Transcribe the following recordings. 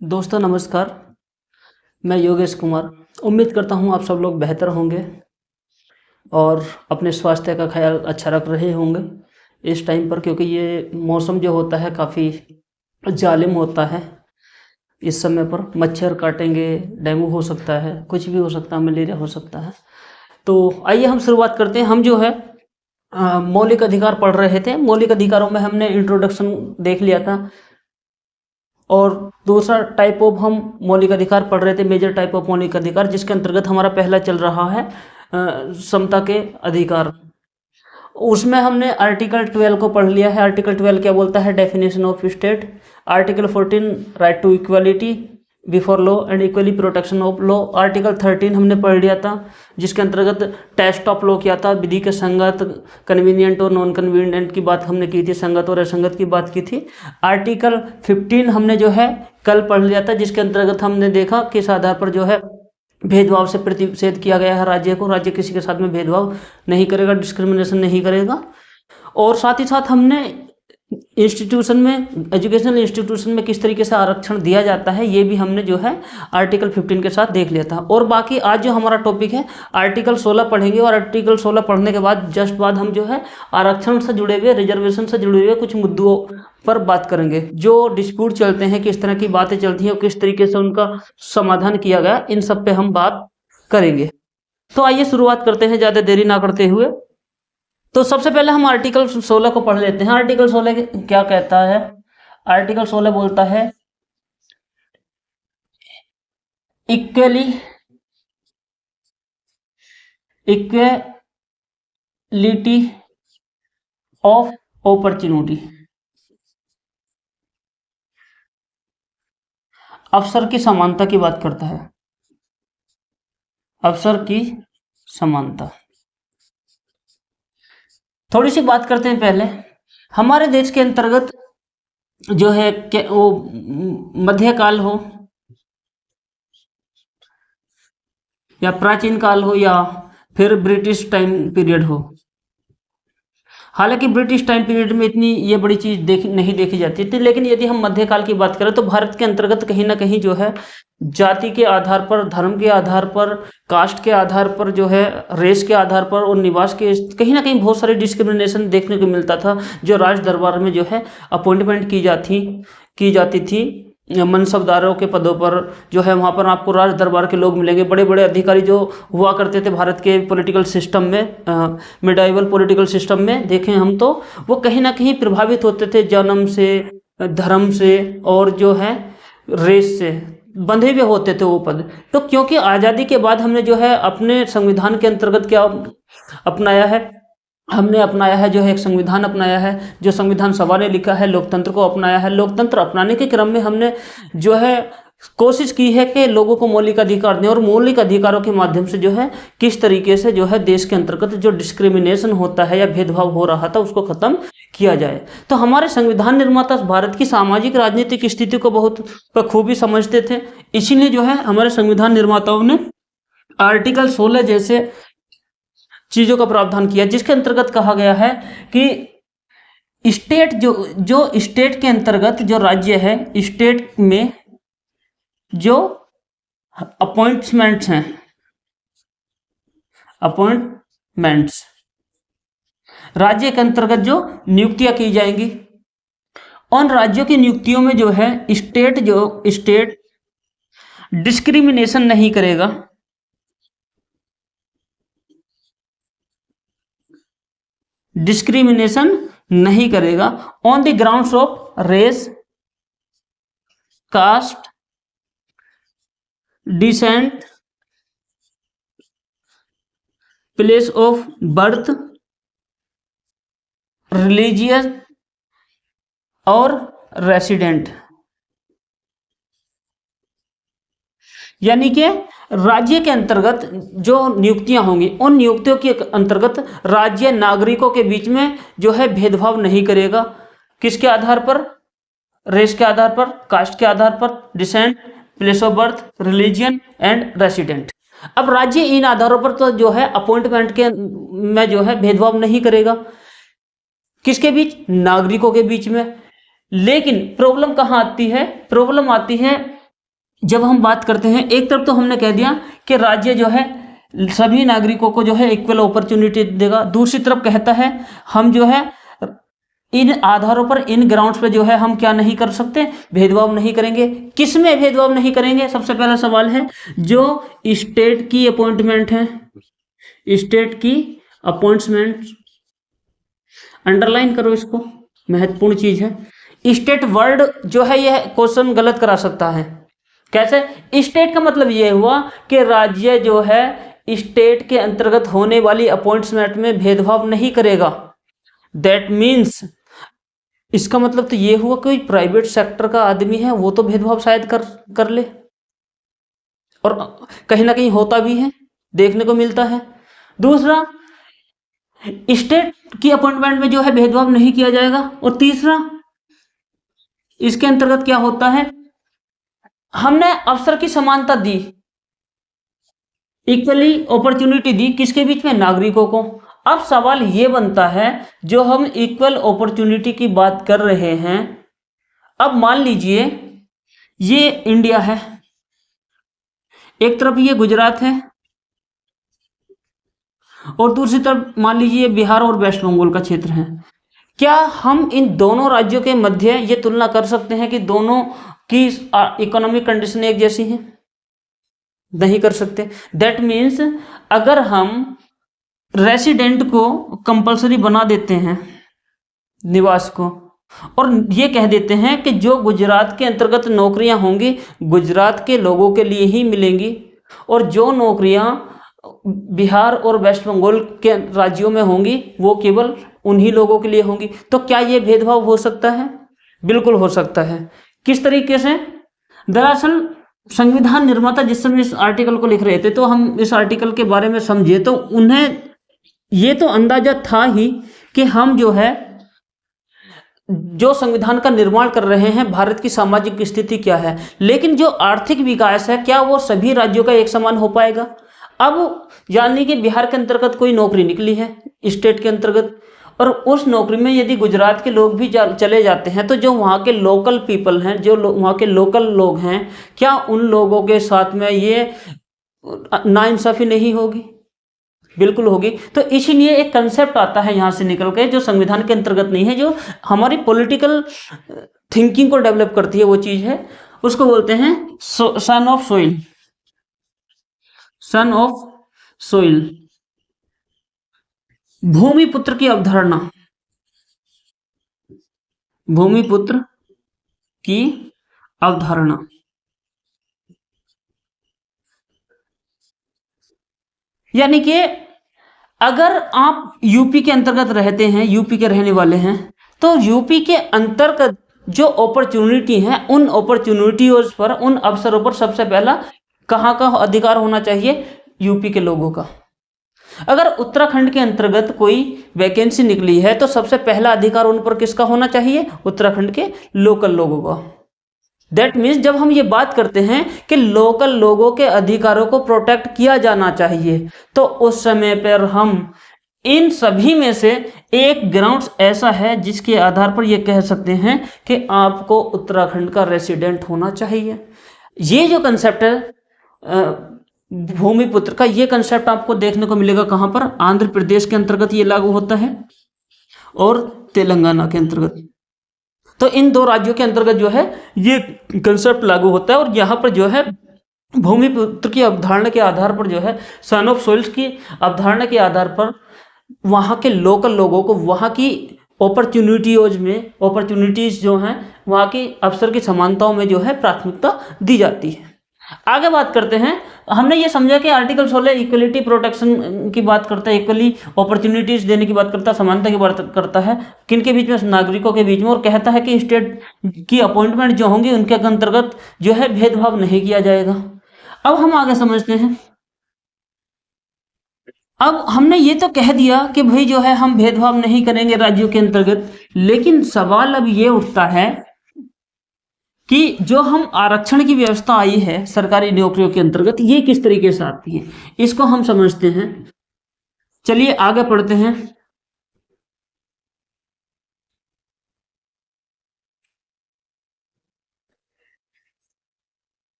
दोस्तों नमस्कार। मैं योगेश कुमार। उम्मीद करता हूँ आप सब लोग बेहतर होंगे और अपने स्वास्थ्य का ख्याल अच्छा रख रहे होंगे इस टाइम पर, क्योंकि ये मौसम जो होता है काफ़ी जालिम होता है। इस समय पर मच्छर काटेंगे, डेंगू हो सकता है, कुछ भी हो सकता है, मलेरिया हो सकता है। तो आइए हम शुरुआत करते हैं। हम जो है मौलिक अधिकार पढ़ रहे थे। मौलिक अधिकारों में हमने इंट्रोडक्शन देख लिया था और दूसरा टाइप ऑफ हम मौलिक अधिकार पढ़ रहे थे, मेजर टाइप ऑफ मौलिक अधिकार, जिसके अंतर्गत हमारा पहला चल रहा है समता के अधिकार। उसमें हमने आर्टिकल 12 को पढ़ लिया है। आर्टिकल 12 क्या बोलता है? Definition of state. Article 14 right to equality before law and equally protection of law. Article 13 हमने पढ़ लिया था, जिसके अंतर्गत टेस्ट ऑफ लॉ किया था, विधि के संगत, कन्वीनियंट और नॉन कन्वीनियंट की बात हमने की थी, संगत और असंगत की बात की थी। आर्टिकल 15 हमने जो है कल पढ़ लिया था, जिसके अंतर्गत हमने देखा किस आधार पर जो है भेदभाव से प्रतिषेध किया गया है राज्य को। राज्य किसी के साथ में भेदभाव नहीं करेगा, डिस्क्रिमिनेशन नहीं करेगा। और साथ ही साथ हमने इंस्टीट्यूशन में, एजुकेशनल इंस्टीट्यूशन में किस तरीके से आरक्षण दिया जाता है, ये भी हमने जो है आर्टिकल 15 के साथ देख लिया था। और बाकी आज जो हमारा टॉपिक है आर्टिकल 16 पढ़ेंगे, और आर्टिकल 16 पढ़ने के बाद जस्ट बाद हम जो है आरक्षण से जुड़े हुए, रिजर्वेशन से जुड़े हुए कुछ मुद्दों पर बात करेंगे। जो डिस्प्यूट चलते हैं, किस तरह की बातें चलती हैं और किस तरीके से उनका समाधान किया गया, इन सब पे हम बात करेंगे। तो आइए शुरुआत करते हैं ज़्यादा देरी ना करते हुए। तो सबसे पहले हम आर्टिकल 16 को पढ़ लेते हैं। आर्टिकल 16 क्या कहता है? आर्टिकल 16 बोलता है इक्वली इक्वेलिटी ऑफ अपॉर्चुनिटी, अवसर की समानता की बात करता है। अवसर की समानता। थोड़ी सी बात करते हैं पहले। हमारे देश के अंतर्गत जो है वो मध्यकाल हो या प्राचीन काल हो या फिर ब्रिटिश टाइम पीरियड हो, हालांकि ब्रिटिश टाइम पीरियड में इतनी ये बड़ी चीज नहीं देखी जाती थी, लेकिन यदि हम मध्यकाल की बात करें तो भारत के अंतर्गत कहीं ना कहीं जो है जाति के आधार पर, धर्म के आधार पर, कास्ट के आधार पर, जो है रेस के आधार पर और निवास के, कहीं ना कहीं बहुत सारे डिस्क्रिमिनेशन देखने को मिलता था, जो राज दरबार में जो है अपॉइंटमेंट की जाती थी मनसबदारों के पदों पर। जो है वहाँ पर आपको राज दरबार के लोग मिलेंगे, बड़े बड़े अधिकारी जो हुआ करते थे भारत के पॉलिटिकल सिस्टम में, मिडाइवल पॉलिटिकल सिस्टम में देखें हम तो वो कहीं ना कहीं प्रभावित होते थे जन्म से, धर्म से और जो है रेस से बंधे हुए होते थे वो पद। तो क्योंकि आज़ादी के बाद हमने जो है अपने संविधान के अंतर्गत क्या अपनाया है? हमने अपनाया है जो है एक संविधान अपनाया है, जो संविधान सभा ने लिखा है, लोकतंत्र को अपनाया है। लोकतंत्र अपनाने के क्रम में हमने जो है कोशिश की है कि लोगों को मौलिक अधिकार दें, और मौलिक अधिकारों के माध्यम से जो है किस तरीके से जो है देश के अंतर्गत जो डिस्क्रिमिनेशन होता है या भेदभाव हो रहा था उसको खत्म किया जाए। तो हमारे संविधान निर्माता भारत की सामाजिक राजनीतिक स्थिति को बहुत बखूबी समझते थे, इसीलिए जो है हमारे संविधान निर्माताओं ने आर्टिकल 16 जैसे चीजों का प्रावधान किया, जिसके अंतर्गत कहा गया है कि स्टेट जो स्टेट के अंतर्गत जो राज्य है, स्टेट में जो अपॉइंटमेंट्स हैं, अपॉइंटमेंट्स राज्य के अंतर्गत जो नियुक्तियां की जाएंगी, उन राज्यों की नियुक्तियों में जो है स्टेट डिस्क्रिमिनेशन नहीं करेगा, डिस्क्रिमिनेशन नहीं करेगा on the grounds of race, caste, descent, place of birth, religious और रेसिडेंट। यानी कि राज्य के अंतर्गत जो नियुक्तियां होंगी उन नियुक्तियों के अंतर्गत राज्य नागरिकों के बीच में जो है भेदभाव नहीं करेगा। किसके आधार पर? रेस के आधार पर, कास्ट के आधार पर, descent, place of birth, religion and resident. अब राज्य इन आधारों पर तो जो है अपॉइंटमेंट के में जो है भेदभाव नहीं करेगा। किसके बीच? नागरिकों के बीच में। लेकिन प्रॉब्लम कहां आती है? प्रॉब्लम आती है जब हम बात करते हैं, एक तरफ तो हमने कह दिया कि राज्य जो है सभी नागरिकों को जो है इक्वल अपॉर्चुनिटी देगा, दूसरी तरफ कहता है हम जो है इन आधारों पर, इन ग्राउंड्स पे जो है हम क्या नहीं कर सकते, भेदभाव नहीं करेंगे। किस में भेदभाव नहीं करेंगे? सबसे पहला सवाल है जो स्टेट की अपॉइंटमेंट है, स्टेट की अपॉइंटमेंट, अंडरलाइन करो इसको, महत्वपूर्ण चीज है। स्टेट वर्ड जो है यह क्वेश्चन गलत करा सकता है। कैसे? स्टेट का मतलब यह हुआ कि राज्य जो है स्टेट के अंतर्गत होने वाली अपॉइंटमेंट में भेदभाव नहीं करेगा। दैट मीन्स, इसका मतलब तो ये हुआ कोई प्राइवेट सेक्टर का आदमी है वो तो भेदभाव शायद कर ले, और कहीं ना कहीं होता भी है, देखने को मिलता है। दूसरा, स्टेट की अपॉइंटमेंट में जो है भेदभाव नहीं किया जाएगा। और तीसरा, इसके अंतर्गत क्या होता है, हमने अवसर की समानता दी, इक्वली अपॉर्चुनिटी दी, किसके बीच में? नागरिकों को। अब सवाल ये बनता है, जो हम इक्वल अपॉर्चुनिटी की बात कर रहे हैं, अब मान लीजिए ये इंडिया है, एक तरफ ये गुजरात है, और दूसरी तरफ मान लीजिए बिहार और वेस्ट बंगाल का क्षेत्र है। क्या हम इन दोनों राज्यों के मध्य ये तुलना कर सकते हैं कि दोनों की इकोनॉमिक कंडीशन एक जैसी है? नहीं कर सकते। दैट मीन्स अगर हम रेसिडेंट को कंपलसरी बना देते हैं, निवास को, और ये कह देते हैं कि जो गुजरात के अंतर्गत नौकरियां होंगी गुजरात के लोगों के लिए ही मिलेंगी, और जो नौकरियां बिहार और वेस्ट बंगाल के राज्यों में होंगी वो केवल उन्हीं लोगों के लिए होंगी, तो क्या ये भेदभाव हो सकता है? बिल्कुल हो सकता है। किस तरीके से? दरअसल संविधान निर्माता जिस समय इस आर्टिकल को लिख रहे थे, तो हम इस आर्टिकल के बारे में समझे तो उन्हें ये तो अंदाजा था ही कि हम जो है जो संविधान का निर्माण कर रहे हैं भारत की सामाजिक स्थिति क्या है, लेकिन जो आर्थिक विकास है क्या वो सभी राज्यों का एक समान हो पाएगा? अब यानी कि बिहार के अंतर्गत कोई नौकरी निकली है स्टेट के अंतर्गत, और उस नौकरी में यदि गुजरात के लोग भी चले जाते हैं, तो जो वहाँ के लोकल पीपल हैं, जो वहाँ के लोकल लोग हैं, क्या उन लोगों के साथ में ये नाइंसाफी नहीं होगी? बिल्कुल होगी। तो इसीलिए एक कंसेप्ट आता है यहाँ से निकल के, जो संविधान के अंतर्गत नहीं है, जो हमारी पॉलिटिकल थिंकिंग को डेवलप करती है, वो चीज है, उसको बोलते हैं son of soil, son of soil, भूमिपुत्र की अवधारणा, भूमिपुत्र की अवधारणा। यानी कि अगर आप यूपी के अंतर्गत रहते हैं, यूपी के रहने वाले हैं, तो यूपी के अंतर्गत जो अपॉर्चुनिटी है, उन अपॉर्चुनिटीज पर, उन अवसरों पर सबसे पहला कहाँ का अधिकार होना चाहिए? यूपी के लोगों का। अगर उत्तराखंड के अंतर्गत कोई वैकेंसी निकली है, तो सबसे पहला अधिकार उन पर किसका होना चाहिए? उत्तराखंड के लोकल लोगों का। दैट मीन्स जब हम ये बात करते हैं कि लोकल लोगों के अधिकारों को प्रोटेक्ट किया जाना चाहिए, तो उस समय पर हम इन सभी में से एक ग्राउंड्स ऐसा है जिसके आधार पर यह कह सकते हैं कि आपको उत्तराखंड का रेसिडेंट होना चाहिए। ये जो कंसेप्ट है भूमिपुत्र का, ये कंसेप्ट आपको देखने को मिलेगा कहां पर? आंध्र प्रदेश के अंतर्गत ये लागू होता है और तेलंगाना के अंतर्गत। तो इन दो राज्यों के अंतर्गत जो है ये कंसेप्ट लागू होता है, और यहाँ पर जो है भूमिपुत्र की अवधारणा के आधार पर जो है, सन ऑफ सोइल्स की अवधारणा के आधार पर वहाँ के लोकल लोगों को वहाँ की अपॉर्चुनिटीज जो हैं, वहाँ की अवसर की समानताओं में जो है प्राथमिकता दी जाती है। आगे बात करते हैं। हमने ये समझा कि आर्टिकल 16 इक्वलिटी प्रोटेक्शन की बात करता है, इक्वली अपॉर्चुनिटीज देने की बात करता है, समानता की बात करता है, किन के बीच में? नागरिकों के बीच में, और कहता है कि स्टेट की अपॉइंटमेंट जो होंगी उनके अंतर्गत जो है भेदभाव नहीं किया जाएगा। अब हम आगे समझते हैं। अब हमने ये तो कह दिया कि भाई जो है हम भेदभाव नहीं करेंगे राज्यों के अंतर्गत, लेकिन सवाल अब ये उठता है कि जो हम आरक्षण की व्यवस्था आई है सरकारी नौकरियों के अंतर्गत, ये किस तरीके से आती है, इसको हम समझते हैं। चलिए आगे पढ़ते हैं।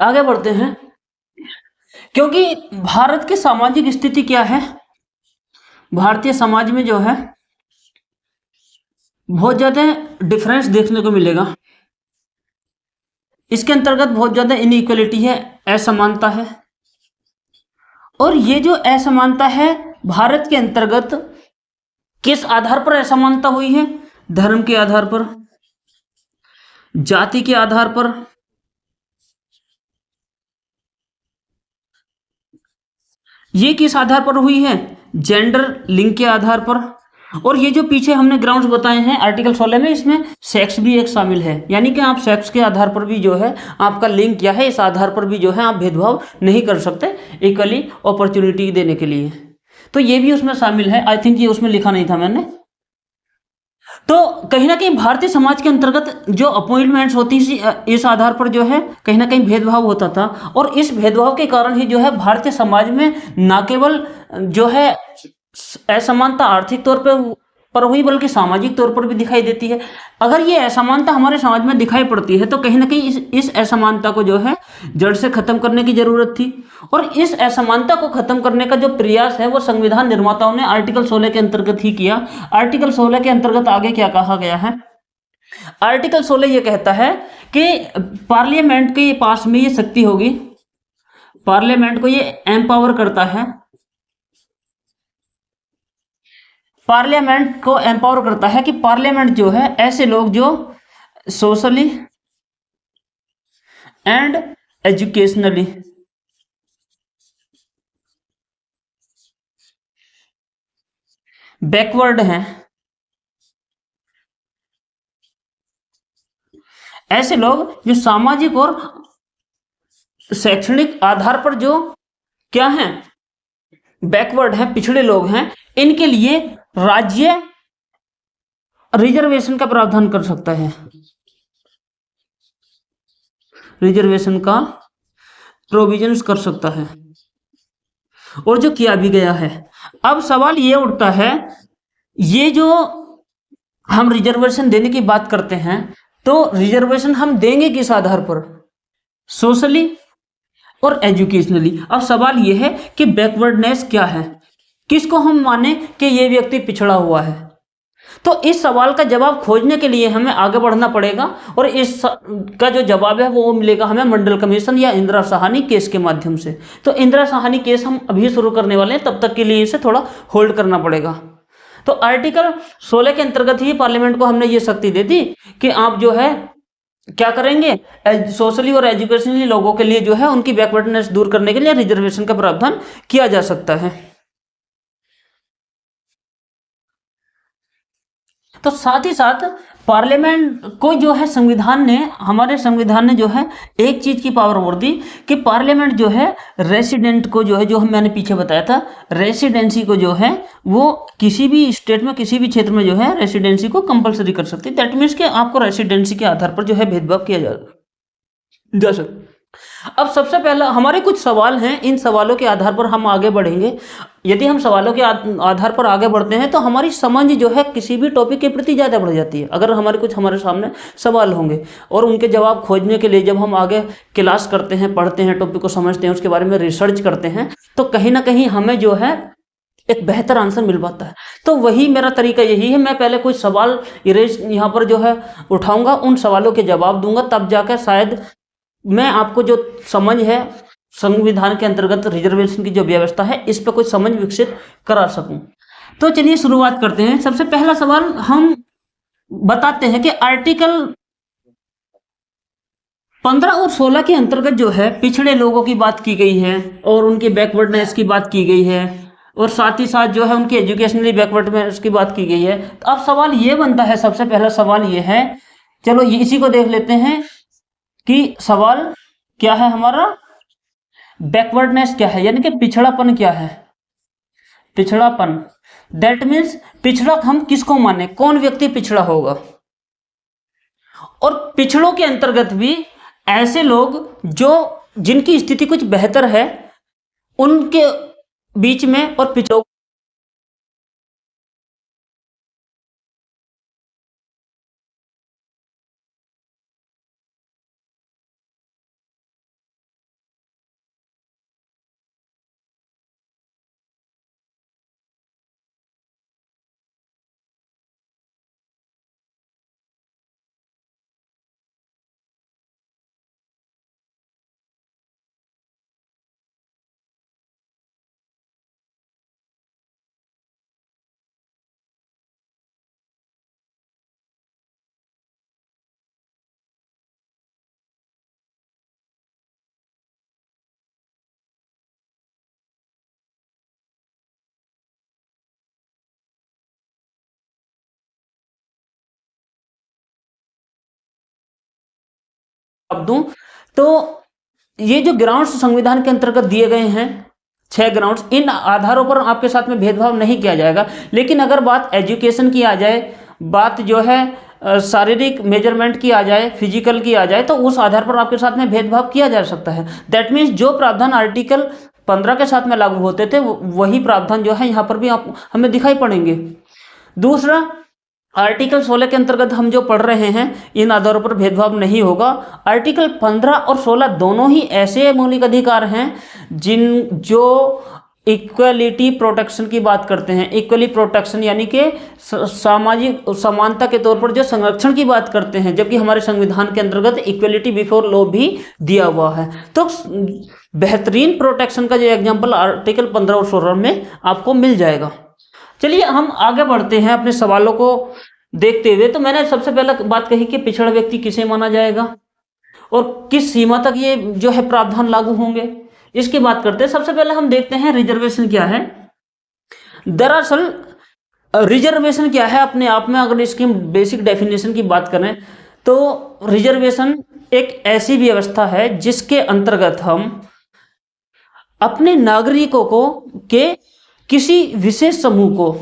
आगे बढ़ते हैं। क्योंकि भारत की सामाजिक स्थिति क्या है, भारतीय समाज में जो है बहुत ज्यादा डिफरेंस देखने को मिलेगा। इसके अंतर्गत बहुत ज्यादा इनइक्वलिटी है, असमानता है। और ये जो असमानता है, भारत के अंतर्गत किस आधार पर असमानता हुई है? धर्म के आधार पर, जाति के आधार पर, ये किस आधार पर हुई है? जेंडर, लिंग के आधार पर। और ये जो पीछे हमने ग्राउंड्स बताए हैं आर्टिकल 16 में, इसमें सेक्स भी एक शामिल है, यानी कि आप सेक्स के आधार पर भी जो है, आपका लिंग क्या है, इस आधार पर भी जो है आप भेदभाव नहीं कर सकते, इक्वली अपॉर्चुनिटी देने के लिए। तो ये भी उसमें शामिल है। आई थिंक ये उसमें लिखा नहीं था मैंने। तो कहीं ना कहीं भारतीय समाज के अंतर्गत जो अपॉइंटमेंट्स होती थी, इस आधार पर जो है कहीं ना कहीं भेदभाव होता था। और इस भेदभाव के कारण ही जो है भारतीय समाज में न केवल जो है असमानता आर्थिक तौर पर हुई, बल्कि सामाजिक तौर पर भी दिखाई देती है। अगर ये असमानता हमारे समाज में दिखाई पड़ती है तो कहीं ना कहीं इस असमानता को जो है जड़ से खत्म करने की जरूरत थी। और इस असमानता को खत्म करने का जो प्रयास है वो संविधान निर्माताओं ने आर्टिकल 16 के अंतर्गत ही किया। आर्टिकल 16 के अंतर्गत आगे क्या कहा गया है? आर्टिकल 16 ये कहता है कि पार्लियामेंट के पास में ये शक्ति होगी, पार्लियामेंट को ये एम्पावर करता है, पार्लियामेंट को एम्पावर करता है कि पार्लियामेंट जो है ऐसे लोग जो सोशली एंड एजुकेशनली बैकवर्ड हैं, ऐसे लोग जो सामाजिक और शैक्षणिक आधार पर जो क्या हैं, बैकवर्ड हैं, पिछड़े लोग हैं, इनके लिए राज्य रिजर्वेशन का प्रावधान कर सकता है, रिजर्वेशन का प्रोविजंस कर सकता है। और जो किया भी गया है। अब सवाल ये उठता है, ये जो हम रिजर्वेशन देने की बात करते हैं, तो रिजर्वेशन हम देंगे किस आधार पर? सोशली और एजुकेशनली। अब सवाल यह है कि बैकवर्डनेस क्या है, किसको हम माने कि यह व्यक्ति पिछड़ा हुआ है? तो इस सवाल का जवाब खोजने के लिए हमें आगे बढ़ना पड़ेगा। और इस का जो जवाब है वो मिलेगा हमें मंडल कमीशन या इंदिरा साहनी केस के माध्यम से। तो इंदिरा साहनी केस हम अभी शुरू करने वाले हैं, तब तक के लिए इसे थोड़ा होल्ड करना पड़ेगा। तो आर्टिकल 16 के अंतर्गत ही पार्लियामेंट को हमने ये शक्ति दे दी कि आप जो है क्या करेंगे, सोशली और एजुकेशनली लोगों के लिए जो है उनकी बैकवर्डनेस दूर करने के लिए रिजर्वेशन का प्रावधान किया जा सकता है। तो साथ ही साथ पार्लियामेंट को जो है संविधान ने, हमारे संविधान ने जो है एक चीज की पावर और दी कि पार्लियामेंट जो है रेसिडेंट को जो है, जो हम मैंने पीछे बताया था, रेसिडेंसी को जो है वो किसी भी स्टेट में किसी भी क्षेत्र में जो है रेसिडेंसी को कंपलसरी कर सकती है। दैट मीन्स कि आपको रेसिडेंसी के आधार पर जो है भेदभाव किया जा सकता। अब सबसे पहला हमारे कुछ सवाल हैं, इन सवालों के आधार पर हम आगे बढ़ेंगे। यदि हम सवालों के आधार पर आगे बढ़ते हैं तो हमारी समझ जो है किसी भी टॉपिक के प्रति ज़्यादा बढ़ जाती है। अगर हमारे सामने सवाल होंगे और उनके जवाब खोजने के लिए जब हम आगे क्लास करते हैं, पढ़ते हैं, टॉपिक को समझते हैं, उसके बारे में रिसर्च करते हैं, तो कहीं ना कहीं हमें जो है एक बेहतर आंसर मिल पाता है। तो वही मेरा तरीका यही है, मैं पहले कुछ सवाल इरेज यहाँ पर जो है उठाऊंगा, उन सवालों के जवाब दूंगा, तब जाकर शायद मैं आपको जो समझ है संविधान के अंतर्गत रिजर्वेशन की जो व्यवस्था है इस पर कुछ समझ विकसित करा सकूं। तो चलिए शुरुआत करते हैं। सबसे पहला सवाल हम बताते हैं कि आर्टिकल 15 और 16 के अंतर्गत जो है पिछड़े लोगों की बात की गई है और उनकी बैकवर्डनेस की बात की गई है, और साथ ही साथ जो है उनकी एजुकेशनली बैकवर्डनेस की बात की गई है। तो अब सवाल ये बनता है, सबसे पहला सवाल ये है, चलो ये इसी को देख लेते हैं कि सवाल क्या है हमारा, बैकवर्डनेस क्या है, यानी कि पिछड़ापन क्या है, पिछड़ापन। दैट मीन्स पिछड़ा हम किसको माने, कौन व्यक्ति पिछड़ा होगा। और पिछड़ों के अंतर्गत भी ऐसे लोग जो जिनकी स्थिति कुछ बेहतर है उनके बीच में, और पिछड़ों जवाब दूं तो ये जो ग्राउंड्स संविधान के अंतर्गत दिए गए हैं 6 ग्राउंड्स, इन आधारों पर आपके साथ में भेदभाव नहीं किया जाएगा। लेकिन अगर बात एजुकेशन की आ जाए, बात जो है शारीरिक मेजरमेंट की आ जाए, फिजिकल की आ जाए, तो उस आधार पर आपके साथ में भेदभाव किया जा सकता है। दैट मीन्स जो प्रावधान आर्टिकल 15 के साथ में लागू होते थे वही प्रावधान जो है यहाँ पर भी आप हमें दिखाई पड़ेंगे। दूसरा, आर्टिकल 16 के अंतर्गत हम जो पढ़ रहे हैं इन आधारों पर भेदभाव नहीं होगा। आर्टिकल 15 और 16 दोनों ही ऐसे मौलिक अधिकार हैं जो इक्वलिटी प्रोटेक्शन की बात करते हैं। इक्वली प्रोटेक्शन यानी कि सामाजिक समानता के तौर पर जो संरक्षण की बात करते हैं, जबकि हमारे संविधान के अंतर्गत इक्वलिटी बिफोर लॉ भी दिया हुआ है। तो बेहतरीन प्रोटेक्शन का जो एग्जाम्पल आर्टिकल 15 और 16 में आपको मिल जाएगा। चलिए हम आगे बढ़ते हैं अपने सवालों को देखते हुए। तो मैंने सबसे पहले बात कही कि पिछड़ा व्यक्ति किसे माना जाएगा और किस सीमा तक ये जो है प्रावधान लागू होंगे, इसकी बात करते हैं। सबसे पहले हम देखते हैं रिजर्वेशन क्या है। दरअसल रिजर्वेशन क्या है अपने आप में, अगर इसकी बेसिक डेफिनेशन की बात करें तो रिजर्वेशन एक ऐसी व्यवस्था है जिसके अंतर्गत हम अपने नागरिकों को के किसी विशेष समूह को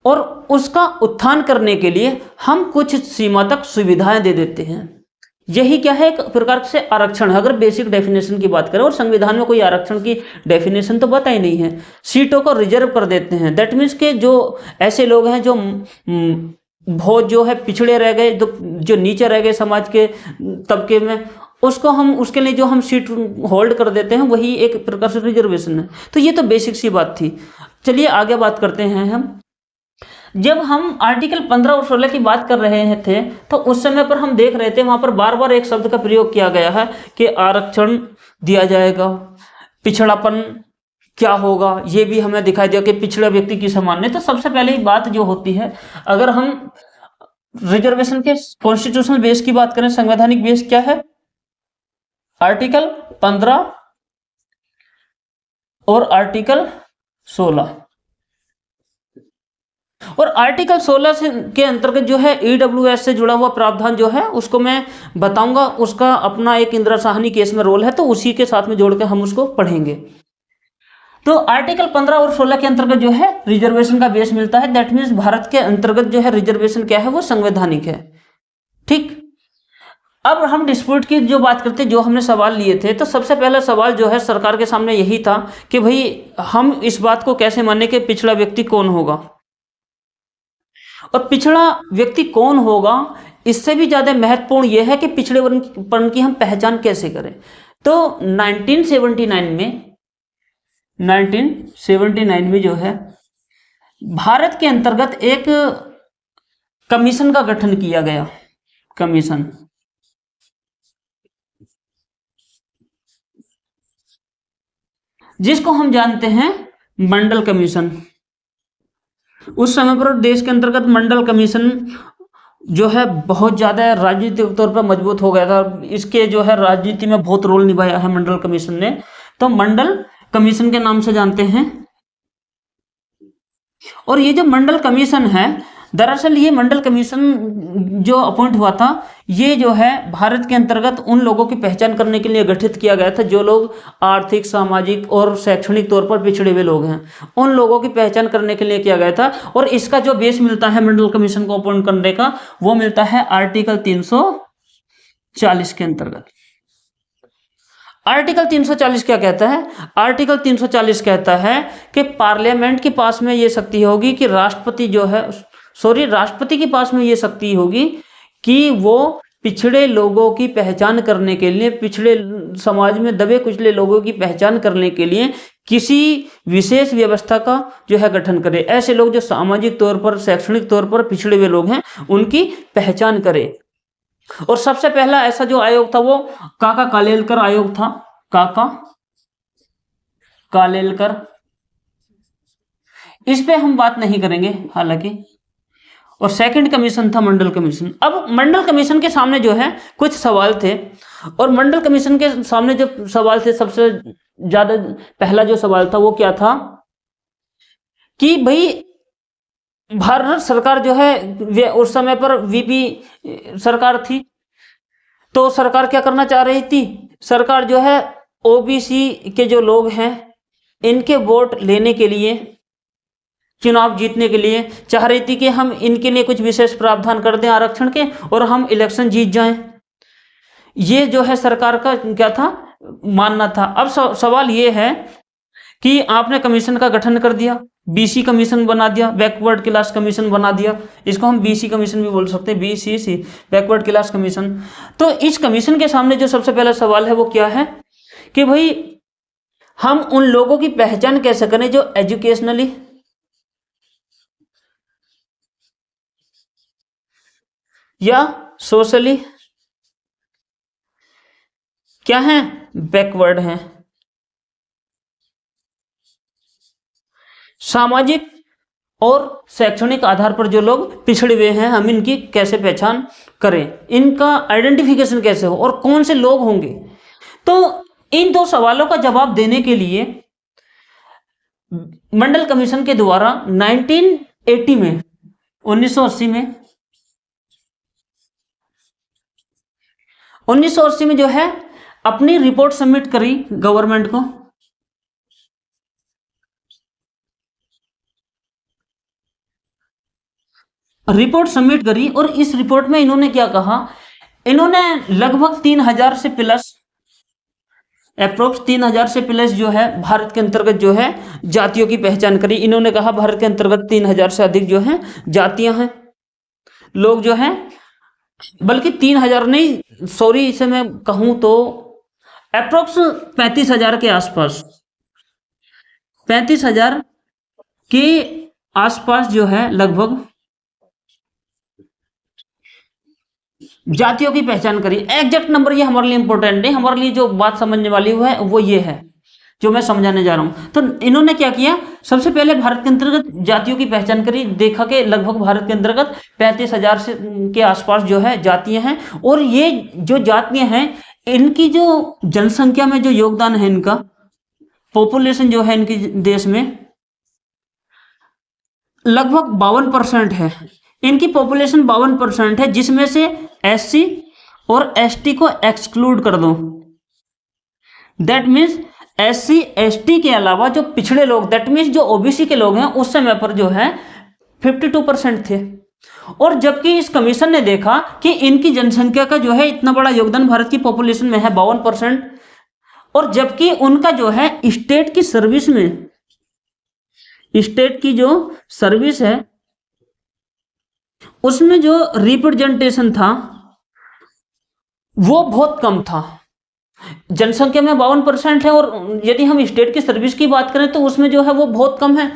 और उसका उत्थान करने के लिए हम कुछ सीमा तक सुविधाएं दे देते हैं। यही क्या है, एक प्रकार से आरक्षण है अगर बेसिक डेफिनेशन की बात करें। और संविधान में कोई आरक्षण की डेफिनेशन तो पता ही नहीं है। सीटों को रिजर्व कर देते हैं। दैट मीन्स के जो ऐसे लोग हैं जो बहुत जो है पिछड़े रह गए, जो नीचे रह गए समाज के तबके में, उसको हम उसके लिए जो हम सीट होल्ड कर देते हैं वही एक प्रकार से रिजर्वेशन है। तो ये तो बेसिक सी बात थी। चलिए आगे बात करते हैं हम। जब हम आर्टिकल 15 और 16 की बात कर रहे थे तो उस समय पर हम देख रहे थे वहां पर बार बार एक शब्द का प्रयोग किया गया है कि आरक्षण दिया जाएगा, पिछड़ापन क्या होगा ये भी हमें दिखाई दिया कि पिछड़ा व्यक्ति की समान। तो सबसे पहले बात जो होती है, अगर हम रिजर्वेशन के कॉन्स्टिट्यूशनल बेस की बात करें, संवैधानिक बेस क्या है, आर्टिकल 15 और आर्टिकल 16। और आर्टिकल 16 के अंतर्गत जो है ईडब्ल्यूएस से जुड़ा हुआ प्रावधान जो है उसको मैं बताऊंगा, उसका अपना एक इंदिरा साहनी केस में रोल है, तो उसी के साथ में जोड़ के हम उसको पढ़ेंगे। तो आर्टिकल 15 और 16 के अंतर्गत जो है रिजर्वेशन का बेस मिलता है। दैट मीन्स भारत के अंतर्गत जो है रिजर्वेशन क्या है, वो संवैधानिक है। ठीक, अब हम डिस्प्यूट की जो बात करते हैं, जो हमने सवाल लिए थे, तो सबसे पहला सवाल जो है सरकार के सामने यही था कि भाई हम इस बात को कैसे माने कि पिछड़ा व्यक्ति कौन होगा, और पिछड़ा व्यक्ति कौन होगा इससे भी ज्यादा महत्वपूर्ण यह है कि पिछड़े वर्ग की हम पहचान कैसे करें। तो 1979 में जो है भारत के अंतर्गत एक कमीशन का गठन किया गया, कमीशन, जिसको हम जानते हैं मंडल कमीशन। उस समय पर देश के अंतर्गत मंडल कमीशन जो है बहुत ज्यादा राजनीतिक तौर पर मजबूत हो गया था। इसके जो है राजनीति में बहुत रोल निभाया है मंडल कमीशन ने। तो मंडल कमीशन के नाम से जानते हैं। और ये जो मंडल कमीशन है, दरअसल ये मंडल कमीशन जो अपॉइंट हुआ था, ये जो है भारत के अंतर्गत उन लोगों की पहचान करने के लिए गठित किया गया था जो लोग आर्थिक, सामाजिक और शैक्षणिक तौर पर पिछड़े हुए लोग हैं। उन लोगों की पहचान करने के लिए किया गया था। और इसका जो बेस मिलता है मंडल कमीशन को अपॉइंट करने का, वो मिलता है आर्टिकल 340 के अंतर्गत। आर्टिकल 340 क्या कहता है? आर्टिकल 340 कहता है कि पार्लियामेंट के पास में ये शक्ति होगी कि राष्ट्रपति के पास में ये शक्ति होगी कि वो पिछड़े लोगों की पहचान करने के लिए, पिछड़े समाज में दबे कुचले लोगों की पहचान करने के लिए किसी विशेष व्यवस्था का जो है गठन करे। ऐसे लोग जो सामाजिक तौर पर, शैक्षणिक तौर पर पिछड़े हुए लोग हैं, उनकी पहचान करे। और सबसे पहला ऐसा जो आयोग था वो काका कालेलकर आयोग था। काका कालेलकर, इस पे हम बात नहीं करेंगे हालांकि। और सेकंड कमीशन था मंडल कमीशन। अब मंडल कमीशन के सामने जो है कुछ सवाल थे, और मंडल कमीशन के सामने जो सवाल थे, सबसे ज्यादा पहला जो सवाल था वो क्या था कि भाई भारत सरकार जो है उस समय पर वीपी सरकार थी, तो सरकार क्या करना चाह रही थी? सरकार जो है ओबीसी के जो लोग हैं इनके वोट लेने के लिए, चुनाव जीतने के लिए चाह रही थी कि हम इनके लिए कुछ विशेष प्रावधान कर दें आरक्षण के और हम इलेक्शन जीत जाएं। ये जो है सरकार का क्या था, मानना था। अब सवाल ये है कि आपने कमीशन का गठन कर दिया, बीसी कमीशन बना दिया, बैकवर्ड क्लास कमीशन बना दिया, इसको हम बीसी कमीशन भी बोल सकते हैं, बीसीसी, बैकवर्ड क्लास कमीशन। तो इस कमीशन के सामने जो सबसे पहला सवाल है वो क्या है कि भाई हम उन लोगों की पहचान कैसे करें जो एजुकेशनली या सोशली क्या है, बैकवर्ड हैं। सामाजिक और शैक्षणिक आधार पर जो लोग पिछड़े हुए हैं, हम इनकी कैसे पहचान करें, इनका आइडेंटिफिकेशन कैसे हो और कौन से लोग होंगे। तो इन दो सवालों का जवाब देने के लिए मंडल कमीशन के द्वारा 1980 में 1980 में 1980 में जो है अपनी रिपोर्ट सबमिट करी गवर्नमेंट को। रिपोर्ट सबमिट करी और इस रिपोर्ट में इन्होंने क्या कहा, इन्होंने लगभग 3000 से प्लस, अप्रोक्स 3000 से प्लस जो है भारत के अंतर्गत जो है जातियों की पहचान करी। इन्होंने कहा भारत के अंतर्गत 3000 से अधिक जो है जातियां हैं, लोग जो हैं, बल्कि 3000 नहीं, सॉरी, इसे मैं कहूं तो अप्रोक्स 35,000 के आसपास, 35,000 के आसपास जो है लगभग जातियों की पहचान करी। एग्जैक्ट नंबर ये हमारे लिए इंपॉर्टेंट नहीं, हमारे लिए जो बात समझने वाली है वो ये है जो मैं समझाने जा रहा हूं। तो इन्होंने क्या किया, सबसे पहले भारत के अंतर्गत जातियों की पहचान करी, देखा कि लगभग भारत के अंतर्गत 35,000 से के आसपास जो है जातियां हैं और ये जो जातियां हैं इनकी जो जनसंख्या में जो योगदान है, इनका पॉपुलेशन जो है इनकी देश में लगभग 52% है। इनकी पॉपुलेशन 52% है, जिसमें से एससी और एसटी को एक्सक्लूड कर दो। दैट मीन्स एससी एसटी के अलावा जो पिछड़े लोग, दैट मीन्स जो ओबीसी के लोग हैं उस समय पर जो है 52% थे। और जबकि इस कमीशन ने देखा कि इनकी जनसंख्या का जो है इतना बड़ा योगदान भारत की पॉपुलेशन में है 52%, और जबकि उनका जो है स्टेट की सर्विस में, स्टेट की जो सर्विस है उसमें जो रिप्रेजेंटेशन था वो बहुत कम था। जनसंख्या में 52% है और यदि हम स्टेट की सर्विस की बात करें तो उसमें जो है वो बहुत कम है।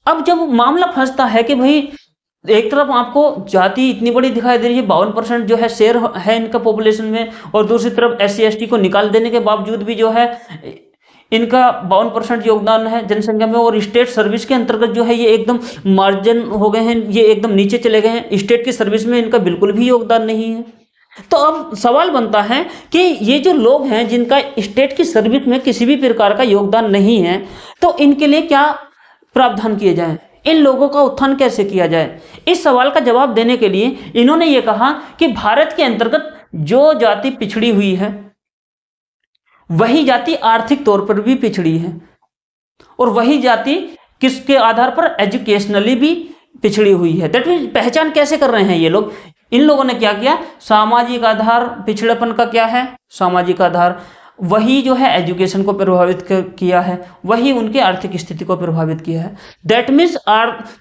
अब जब मामला फंसता है कि भाई एक तरफ आपको जाति इतनी बड़ी दिखाई दे रही है, 52% जो है शेयर है इनका पॉपुलेशन में, और दूसरी तरफ एससी एसटी को निकाल देने के बावजूद भी जो है इनका 52% योगदान है जनसंख्या में, और स्टेट सर्विस के अंतर्गत जो है ये एकदम मार्जिन हो गए हैं, ये एकदम नीचे चले गए हैं, स्टेट की सर्विस में इनका बिल्कुल भी योगदान नहीं है। तो अब सवाल बनता है कि ये जो लोग हैं जिनका स्टेट की सर्विस में किसी भी प्रकार का योगदान नहीं है, तो इनके लिए क्या प्रावधान किए जाएं, इन लोगों का उत्थान कैसे किया जाए। इस सवाल का जवाब देने के लिए इन्होंने ये कहा कि भारत के अंतर्गत जो जाति पिछड़ी हुई है वही जाति आर्थिक तौर पर भी पिछड़ी है, और वही जाति किसके आधार पर, एजुकेशनली भी पिछड़ी हुई है। दैट मीन्स पहचान कैसे कर रहे हैं ये लोग, इन लोगों ने क्या किया, सामाजिक आधार पिछड़ेपन का क्या है, सामाजिक आधार, वही जो है एजुकेशन को प्रभावित किया है, वही उनकी आर्थिक स्थिति को प्रभावित किया है। दैट मीन्स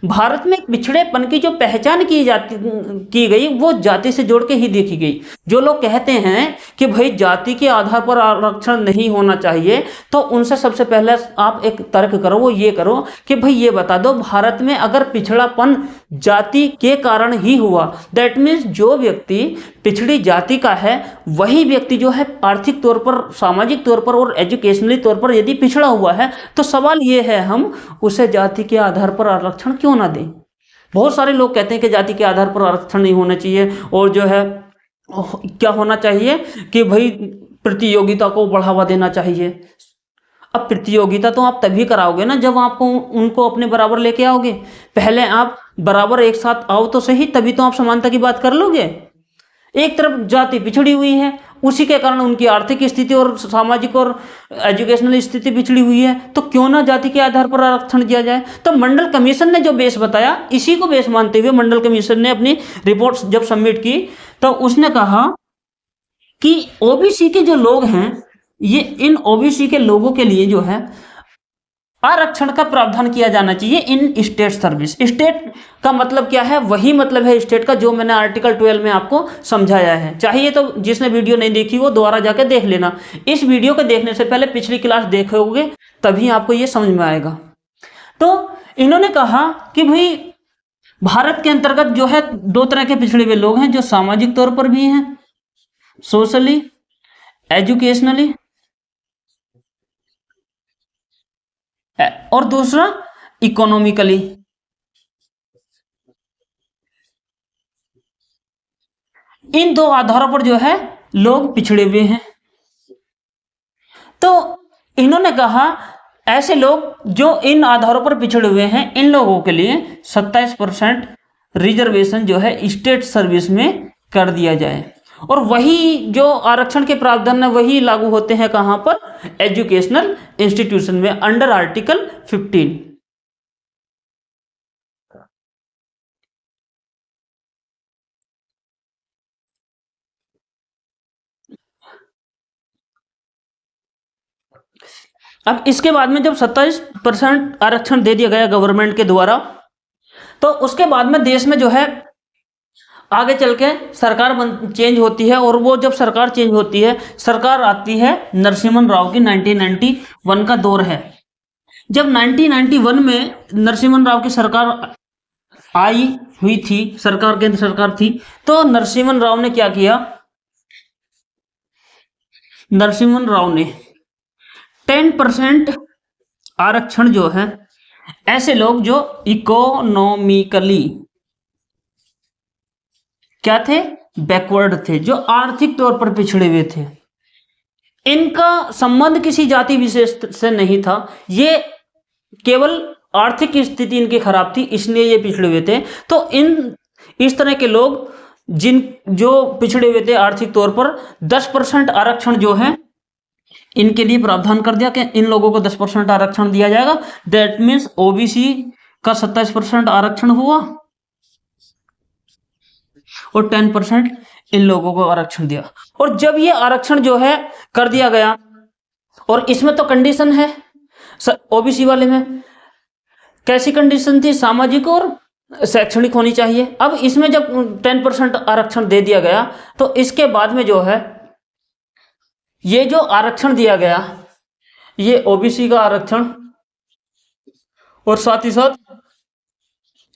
भारत में पिछड़ेपन की जो पहचान की गई वो जाति से जोड़ के ही देखी गई। जो लोग कहते हैं कि भाई जाति के आधार पर आरक्षण नहीं होना चाहिए, तो उनसे सबसे पहले आप एक तर्क करो, वो ये करो कि भाई ये बता दो भारत में अगर पिछड़ापन जाति के कारण ही हुआ, दैट मीन्स जो व्यक्ति पिछड़ी जाति का है वही व्यक्ति जो है आर्थिक तौर पर, सामाजिक तौर पर और एजुकेशनली तौर पर यदि पिछड़ा हुआ है, तो सवाल ये है हम उसे जाति के आधार पर आरक्षण क्यों ना दें। बहुत सारे लोग कहते हैं कि जाति के आधार पर आरक्षण नहीं होना चाहिए, और जो है क्या होना चाहिए कि भाई प्रतियोगिता को बढ़ावा देना चाहिए। अब प्रतियोगिता तो आप तभी कराओगे ना जब आपको उनको अपने बराबर लेके आओगे, पहले आप बराबर एक साथ आओ तो सही, तभी तो आप समानता की बात कर लोगे। एक तरफ जाति पिछड़ी हुई है, उसी के कारण उनकी आर्थिक स्थिति और सामाजिक और एजुकेशनल स्थिति पिछड़ी हुई है, तो क्यों ना जाति के आधार पर आरक्षण दिया जाए। तो मंडल कमीशन ने जो बेस बताया, इसी को बेस मानते हुए मंडल कमीशन ने अपनी रिपोर्ट जब सबमिट की तो उसने कहा कि ओबीसी के जो लोग हैं, ये इन ओबीसी के लोगों के लिए जो है आरक्षण का प्रावधान किया जाना चाहिए इन स्टेट सर्विस। स्टेट का मतलब क्या है, वही मतलब है स्टेट का जो मैंने आर्टिकल 12 में आपको समझाया है। चाहिए तो जिसने वीडियो नहीं देखी वो दोबारा जाकर देख लेना। इस वीडियो को देखने से पहले पिछली क्लास देखोगे तभी आपको ये समझ में आएगा। तो इन्होंने कहा कि भाई भारत के अंतर्गत जो है दो तरह के पिछड़े हुए लोग हैं, जो सामाजिक तौर पर भी हैं, सोशली, एजुकेशनली, और दूसरा इकोनॉमिकली। इन दो आधारों पर जो है लोग पिछड़े हुए हैं। तो इन्होंने कहा ऐसे लोग जो इन आधारों पर पिछड़े हुए हैं, इन लोगों के लिए 27% रिजर्वेशन जो है स्टेट सर्विस में कर दिया जाए। और वही जो आरक्षण के प्रावधान है वही लागू होते हैं कहां पर, एजुकेशनल इंस्टीट्यूशन में, अंडर आर्टिकल 15। अब इसके बाद में जब 27% आरक्षण दे दिया गया गवर्नमेंट के द्वारा, तो उसके बाद में देश में जो है आगे चल के सरकार चेंज होती है। और वो जब सरकार चेंज होती है, सरकार आती है नरसिम्हन राव की, 1991 का दौर है। जब 1991 में नरसिम्हन राव की सरकार आई हुई थी, सरकार केंद्र सरकार थी, तो नरसिम्हन राव ने क्या किया, नरसिम्हन राव ने 10% आरक्षण जो है ऐसे लोग जो इकोनॉमिकली क्या थे, बैकवर्ड थे, जो आर्थिक तौर पर पिछड़े हुए थे, इनका संबंध किसी जाति विशेष से नहीं था, ये केवल आर्थिक स्थिति इनकी खराब थी इसलिए ये पिछड़े हुए थे। तो इस तरह के लोग जो पिछड़े हुए थे आर्थिक तौर पर, 10% आरक्षण जो है इनके लिए प्रावधान कर दिया कि इन लोगों को 10% आरक्षण दिया जाएगा। दैट मीन्स ओबीसी का 27% आरक्षण हुआ और 10% इन लोगों को आरक्षण दिया। और जब ये आरक्षण जो है कर दिया गया, और इसमें तो कंडीशन है ओबीसी वाले में, कैसी कंडीशन थी, सामाजिक और शैक्षणिक होनी चाहिए। अब इसमें जब 10% आरक्षण दे दिया गया, तो इसके बाद में जो है ये जो आरक्षण दिया गया, ये ओबीसी का आरक्षण और साथ ही साथ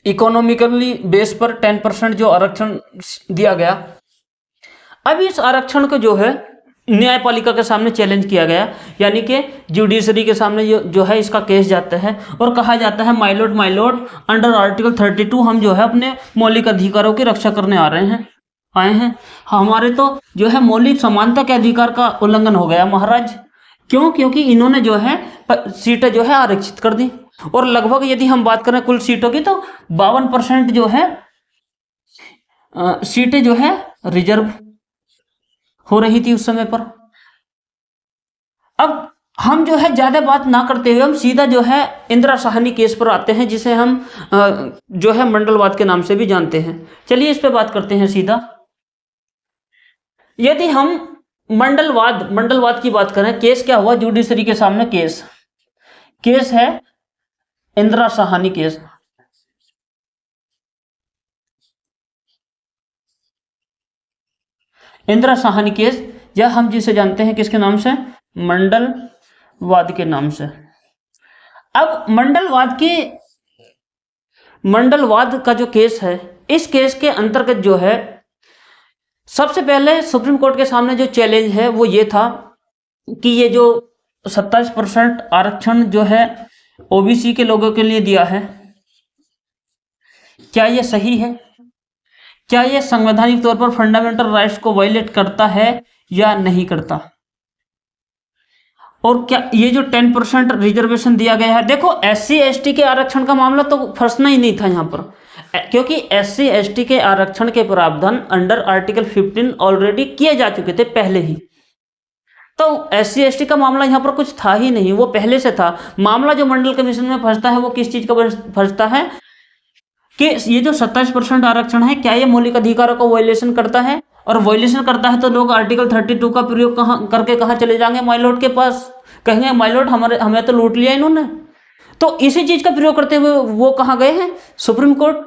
इकोनॉमिकली बेस पर 10% जो आरक्षण दिया गया। अब इस आरक्षण को जो है न्यायपालिका के सामने चैलेंज किया गया, यानी कि जुडिशरी के सामने जो है इसका केस जाता है और कहा जाता है माय लॉर्ड अंडर आर्टिकल 32 हम जो है अपने मौलिक अधिकारों की रक्षा करने आए हैं। हमारे तो जो है मौलिक समानता के अधिकार का उल्लंघन हो गया महाराज। क्यों? क्योंकि इन्होंने जो है सीटें जो है आरक्षित कर दी, और लगभग यदि हम बात करें कुल सीटों की तो 52% जो है सीटें जो है रिजर्व हो रही थी उस समय पर। अब हम जो है ज्यादा बात ना करते हुए हम सीधा जो है इंदिरा साहनी केस पर आते हैं, जिसे हम जो है मंडलवाद के नाम से भी जानते हैं। चलिए इस पे बात करते हैं सीधा। यदि हम मंडलवाद की बात करें, केस क्या हुआ जुडिशरी के सामने, केस है इंदिरा साहनी केस। इंदिरा साहनी केस, या हम जिसे जानते हैं किसके नाम से, मंडलवाद के नाम से। अब मंडलवाद का जो केस है, इस केस के अंतर्गत जो है सबसे पहले सुप्रीम कोर्ट के सामने जो चैलेंज है वो ये था कि ये जो 27% आरक्षण जो है ओबीसी के लोगों के लिए दिया है, क्या ये सही है, क्या ये संवैधानिक तौर पर फंडामेंटल राइट्स को वायलेट करता है या नहीं करता, और क्या ये जो 10% रिजर्वेशन दिया गया है। देखो SC ST के आरक्षण का मामला तो फंसना ही नहीं था यहाँ पर। क्योंकि SC ST के आरक्षण के प्रावधान अंडर आर्टिकल 15 ऑलरेडी किए जा चुके थे पहले ही। तो SC ST का मामला यहाँ पर कुछ था ही नहीं, वो पहले से था। मामला जो मंडल कमीशन में फंसता है वो किस चीज का फंसता है कि ये जो 27% आरक्षण है, क्या ये मौलिक अधिकारों को वायलेशन करता है? और वायलेशन करता है तो लोग आर्टिकल 32 का प्रयोग कहाँ चले जाएंगे? माइलॉर्ड के पास, कहेंगे माइलॉर्ड हमें तो लूट लिया इन्होंने। तो इसी चीज का प्रयोग करते हुए वो कहाँ गए हैं? Supreme court.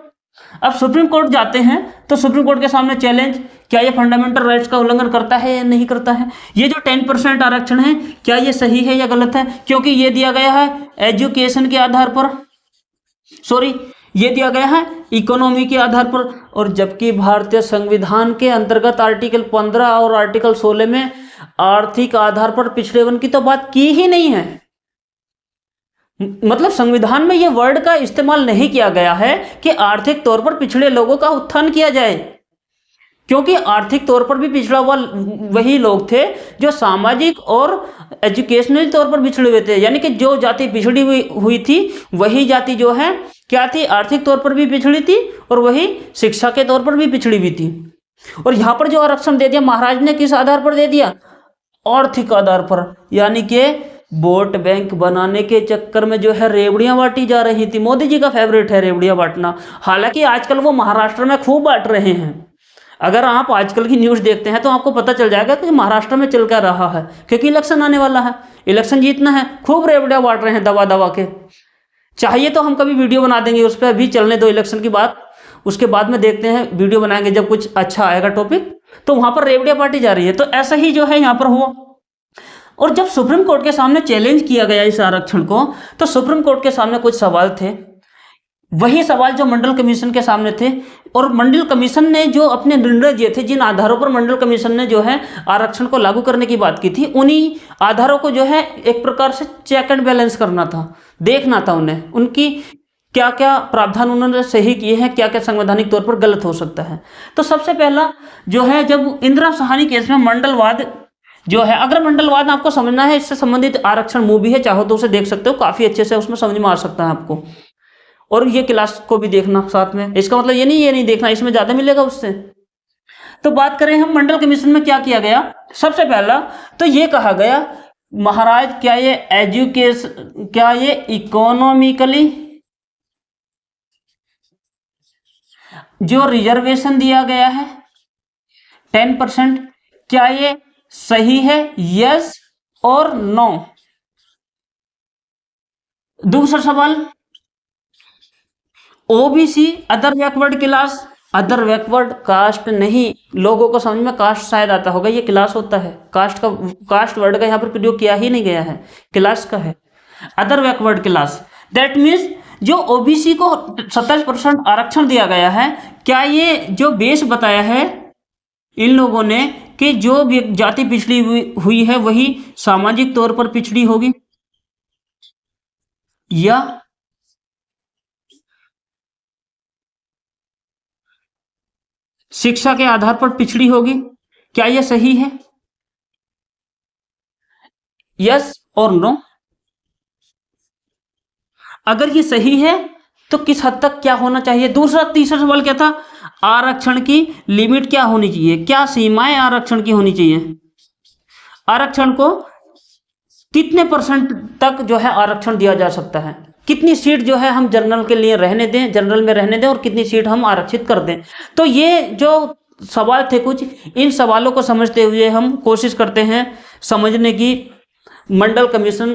अब सुप्रीम कोर्ट जाते हैं तो सुप्रीम कोर्ट के सामने चैलेंज, क्या ये फंडामेंटल राइट्स का उल्लंघन करता है या नहीं करता है? ये जो 10% आरक्षण है, क्या ये सही है या गलत है? क्योंकि ये दिया गया है एजुकेशन के आधार पर, ये दिया गया है इकोनॉमी के आधार पर। और जबकि भारतीय संविधान के अंतर्गत आर्टिकल 15 और आर्टिकल 16 में आर्थिक आधार पर पिछड़ेपन की तो बात की ही नहीं है। मतलब संविधान में यह वर्ड का इस्तेमाल नहीं किया गया है कि आर्थिक तौर पर पिछड़े लोगों का उत्थान किया जाए, क्योंकि आर्थिक तौर पर भी पिछड़ा हुआ वही लोग थे जो सामाजिक और एजुकेशनल तौर पर पिछड़े हुए थे। यानी कि जो जाति पिछड़ी हुई थी वही जाति जो है क्या थी? आर्थिक तौर पर भी पिछड़ी थी और वही शिक्षा के तौर पर भी पिछड़ी हुई थी। और यहां पर जो आरक्षण दे दिया महाराज ने, किस आधार पर दे दिया? आर्थिक आधार पर। यानी कि वोट बैंक बनाने के चक्कर में जो है रेवड़ियां बांटी जा रही थी। मोदी जी का फेवरेट है रेवड़ियां बांटना। हालांकि आजकल वो महाराष्ट्र में खूब बांट रहे हैं। अगर आप आजकल की न्यूज़ देखते हैं तो आपको पता चल जाएगा कि महाराष्ट्र में चल क्या रहा है, क्योंकि इलेक्शन आने वाला है, इलेक्शन जीतना है। खूब रेवड़ियां बांट रहे हैं दबा दबा के। चाहिए तो हम कभी वीडियो बना देंगे उस पर, अभी चलने दो इलेक्शन की बात, उसके बाद में देखते हैं, वीडियो बनाएंगे जब कुछ अच्छा आएगा टॉपिक। तो वहां पर रेवड़ियां बांटी जा रही है। तो ऐसा ही जो है यहाँ पर हुआ। और जब सुप्रीम कोर्ट के सामने चैलेंज किया गया इस आरक्षण को, तो सुप्रीम कोर्ट के सामने कुछ सवाल थे, वही सवाल जो मंडल कमीशन के सामने थे। और मंडल कमीशन ने जो अपने निर्णय दिए थे, जिन आधारों पर मंडल कमीशन ने जो है आरक्षण को लागू करने की बात की थी, उन्हीं आधारों को जो है एक प्रकार से चेक एंड बैलेंस करना था, देखना था उन्हें, उनकी क्या क्या प्रावधान उन्होंने सही किए हैं, क्या क्या संवैधानिक तौर पर गलत हो सकता है। तो सबसे पहला जो है, जब इंदिरा साहनी केस में मंडलवाद जो है, अगर मंडलवाद आपको समझना है, इससे संबंधित आरक्षण मूवी है, चाहो तो उसे देख सकते हो, काफी अच्छे से उसमें समझ में आ सकता है आपको। और ये क्लास को भी देखना साथ में, इसका मतलब ये नहीं देखना, इसमें ज्यादा मिलेगा उससे। तो बात करें हम मंडल कमीशन में क्या किया गया, सबसे पहला तो ये कहा गया महाराज, क्या ये इकोनॉमिकली जो रिजर्वेशन दिया गया है 10%, क्या ये सही है? यस और नो। दूसरा सवाल, OBC other backward class, other backward caste नहीं, लोगों को समझ में कास्ट शायद आता होगा, ये क्लास होता है। कास्ट वर्ड का यहाँ पर प्रयोग किया ही नहीं गया है, क्लास का है। Other backward class, that means जो ओबीसी को 27% आरक्षण दिया गया है, क्या ये जो बेस बताया है इन लोगों ने कि जो जाति पिछड़ी हुई है वही सामाजिक तौर पर पिछड़ी होगी, या शिक्षा के आधार पर पिछड़ी होगी? क्या यह सही है? यस और नो। अगर ये सही है तो किस हद तक क्या होना चाहिए? तीसरा सवाल क्या था? आरक्षण की लिमिट क्या होनी चाहिए, क्या सीमाएं आरक्षण की होनी चाहिए? आरक्षण को कितने % तक जो है आरक्षण दिया जा सकता है? कितनी सीट जो है हम जनरल के लिए रहने दें, जनरल में रहने दें, और कितनी सीट हम आरक्षित कर दें? तो ये जो सवाल थे कुछ, इन सवालों को समझते हुए हम कोशिश करते हैं समझने की। मंडल कमीशन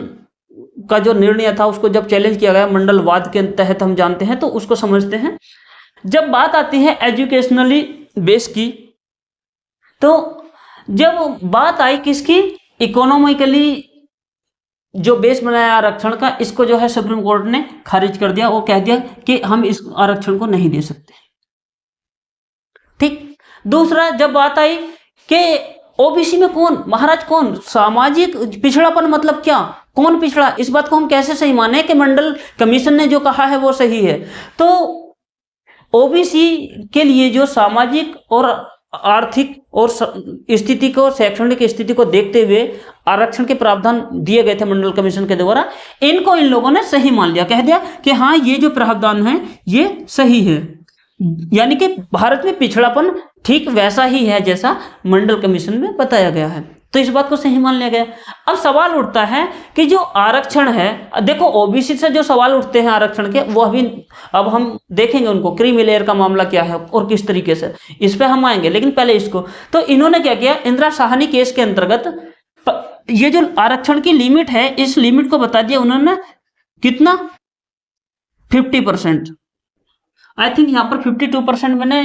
का जो निर्णय था उसको जब चैलेंज किया गया मंडलवाद के तहत, हम जानते हैं, तो उसको समझते हैं। जब बात आती है एजुकेशनली बेस की, तो जब बात आई किसकी? इकोनॉमिकली जो बेस बनाया आरक्षण का, इसको जो है सुप्रीम कोर्ट ने खारिज कर दिया। वो कह दिया कि हम इस आरक्षण को नहीं दे सकते। ठीक। दूसरा, जब बात आई कि ओबीसी में कौन महाराज, कौन सामाजिक पिछड़ापन, मतलब क्या, कौन पिछड़ा, इस बात को हम कैसे सही माने कि मंडल कमीशन ने जो कहा है वो सही है? तो ओबीसी के लिए जो सामाजिक और आर्थिक और स्थिति को, शैक्षणिक स्थिति को देखते हुए आरक्षण के प्रावधान दिए गए थे मंडल कमीशन के द्वारा, इनको इन लोगों ने सही मान लिया, कह दिया कि हाँ ये जो प्रावधान है ये सही है। यानी कि भारत में पिछड़ापन ठीक वैसा ही है जैसा मंडल कमीशन में बताया गया है, तो इस बात को सही मान लिया गया। अब सवाल उठता है कि जो आरक्षण है, देखो ओबीसी से जो सवाल उठते हैं आरक्षण के, वो अभी अब हम देखेंगे उनको, क्रीमी लेयर का मामला क्या है और किस तरीके से, इस पे हम आएंगे, लेकिन पहले इसको। तो इन्होंने क्या किया, इंदिरा साहनी केस के अंतर्गत ये जो आरक्षण की लिमिट है, इस लिमिट को बता दिया उन्होंने कितना, 50%। आई थिंक यहाँ पर 52% मैंने,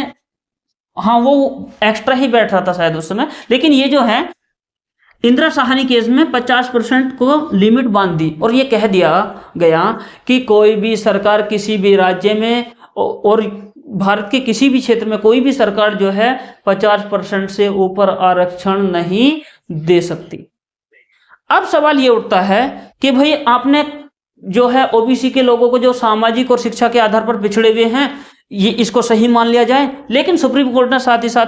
हाँ वो एक्स्ट्रा ही बैठ रहा था शायद उस समय, लेकिन ये जो है इंदिरा साहनी केस में 50% को लिमिट बांध दी और ये कह दिया गया कि कोई भी सरकार किसी भी राज्य में और भारत के किसी भी क्षेत्र में कोई भी सरकार जो है 50% से ऊपर आरक्षण नहीं दे सकती। अब सवाल ये उठता है कि भाई आपने जो है ओबीसी के लोगों को जो सामाजिक और शिक्षा के आधार पर पिछड़े हुए हैं, ये इसको सही मान लिया जाए, लेकिन सुप्रीम कोर्ट ने साथ ही साथ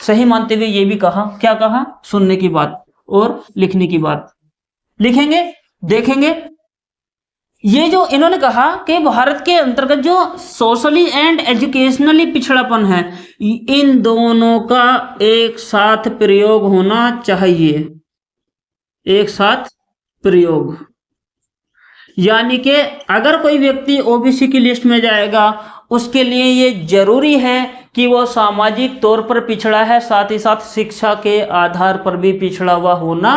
सही मानते हुए ये भी कहा, क्या कहा, सुनने की बात और लिखने की बात। लिखेंगे, देखेंगे, ये जो इन्होंने कहा कि भारत के अंतर्गत जो सोशली एंड एजुकेशनली पिछड़ापन है, इन दोनों का एक साथ प्रयोग होना चाहिए, एक साथ प्रयोग। यानी कि अगर कोई व्यक्ति ओबीसी की लिस्ट में जाएगा, उसके लिए ये जरूरी है कि वो सामाजिक तौर पर पिछड़ा है, साथ ही साथ शिक्षा के आधार पर भी पिछड़ा हुआ होना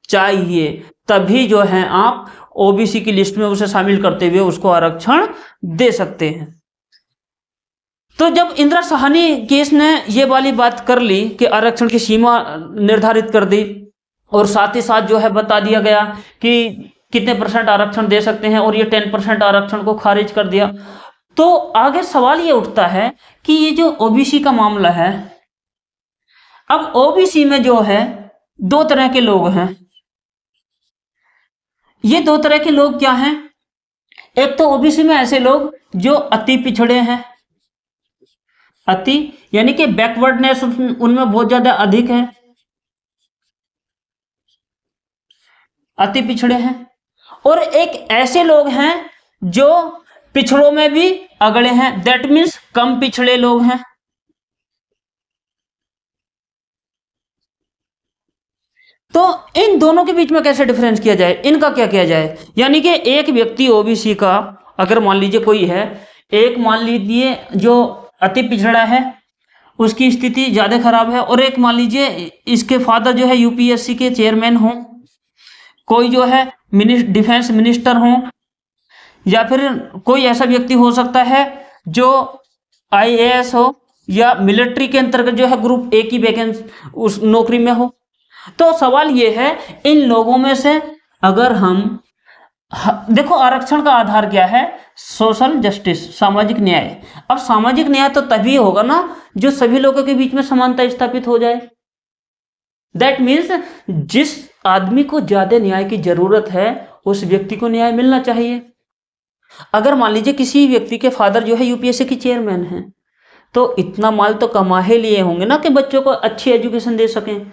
चाहिए, तभी जो है आप ओबीसी की लिस्ट में उसे शामिल करते हुए उसको आरक्षण दे सकते हैं। तो जब इंदिरा साहनी केस ने ये वाली बात कर ली कि आरक्षण की सीमा निर्धारित कर दी और साथ ही साथ जो है बता दिया गया कि कितने % आरक्षण दे सकते हैं और ये 10% आरक्षण को खारिज कर दिया, तो आगे सवाल ये उठता है कि ये जो ओबीसी का मामला है, अब ओबीसी में जो है दो तरह के लोग हैं। ये दो तरह के लोग क्या हैं, एक तो ओबीसी में ऐसे लोग जो अति पिछड़े हैं, अति यानी कि बैकवर्डनेस उनमें बहुत ज्यादा अधिक है, अति पिछड़े हैं, और एक ऐसे लोग हैं जो पिछड़ों में भी अगड़े हैं, दैट मीन्स कम पिछड़े लोग हैं। तो इन दोनों के बीच में कैसे डिफरेंस किया जाए, इनका क्या किया जाए, यानी कि एक व्यक्ति ओबीसी का अगर मान लीजिए कोई है, एक मान लीजिए जो अति पिछड़ा है उसकी स्थिति ज्यादा खराब है, और एक मान लीजिए इसके फादर जो है यूपीएससी के चेयरमैन हो, कोई जो है डिफेंस मिनिस्टर हो, या फिर कोई ऐसा व्यक्ति हो सकता है जो आईएएस हो या मिलिट्री के अंतर्गत जो है ग्रुप ए की वैकेंसी उस नौकरी में हो। तो सवाल ये है, इन लोगों में से अगर हम देखो आरक्षण का आधार क्या है, सोशल जस्टिस, सामाजिक न्याय। अब सामाजिक न्याय तो तभी होगा ना जो सभी लोगों के बीच में समानता स्थापित हो जाए। दैट मीन्स जिस आदमी को ज्यादा न्याय की जरूरत है उस व्यक्ति को न्याय मिलना चाहिए। अगर मान लीजिए किसी व्यक्ति के फादर जो है यूपीएससी के चेयरमैन हैं, तो इतना माल तो कमा ही लिए होंगे ना कि बच्चों को अच्छी एजुकेशन दे सकें।